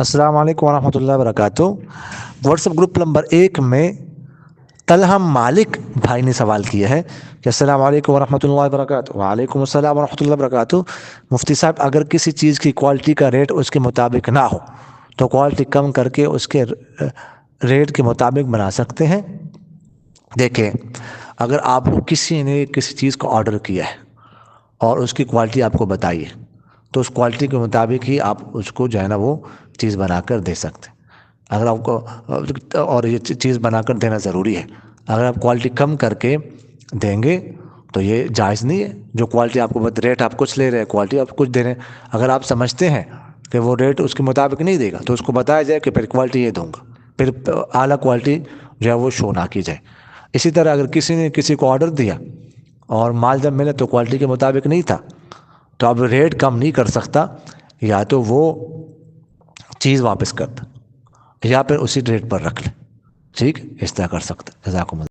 السلام علیکم ورحمۃ اللہ وبرکاتہ۔ واٹس ایپ گروپ نمبر 1 میں طلحہ مالک بھائی نے سوال کیا ہے کہ السلام علیکم ورحمۃ اللہ وبرکاتہ۔ وعلیکم السلام ورحمۃ اللہ وبرکاتہ۔ مفتی صاحب، اگر کسی چیز کی کوالٹی کا ریٹ اس کے مطابق نہ ہو تو کوالٹی کم کر کے اس کے ریٹ کے مطابق بنا سکتے ہیں؟ دیکھیں، اگر آپ کسی نے کسی چیز کو آرڈر کیا ہے اور اس کی کوالٹی آپ کو بتائیے تو اس کوالٹی کے مطابق ہی آپ اس کو جو ہے نا وہ چیز بنا کر دے سکتے ہیں۔ اگر آپ کو اور یہ چیز بنا کر دینا ضروری ہے، اگر آپ کوالٹی کم کر کے دیں گے تو یہ جائز نہیں ہے۔ جو کوالٹی آپ کو ریٹ آپ کچھ لے رہے ہیں، کوالٹی آپ کچھ دے رہے ہیں، اگر آپ سمجھتے ہیں کہ وہ ریٹ اس کے مطابق نہیں دے گا تو اس کو بتایا جائے کہ پھر کوالٹی یہ دوں گا، پھر اعلیٰ کوالٹی جو ہے وہ شو نہ کی جائے۔ اسی طرح اگر کسی نے کسی کو آرڈر دیا اور مال جب ملے تو کوالٹی کے مطابق نہیں تھا تو اب ریٹ کم نہیں کر سکتا، یا تو وہ چیز واپس کر دے یا پھر اسی ریٹ پر رکھ لے، ٹھیک، اس طرح کر سکتے۔ جزاکم اللہ۔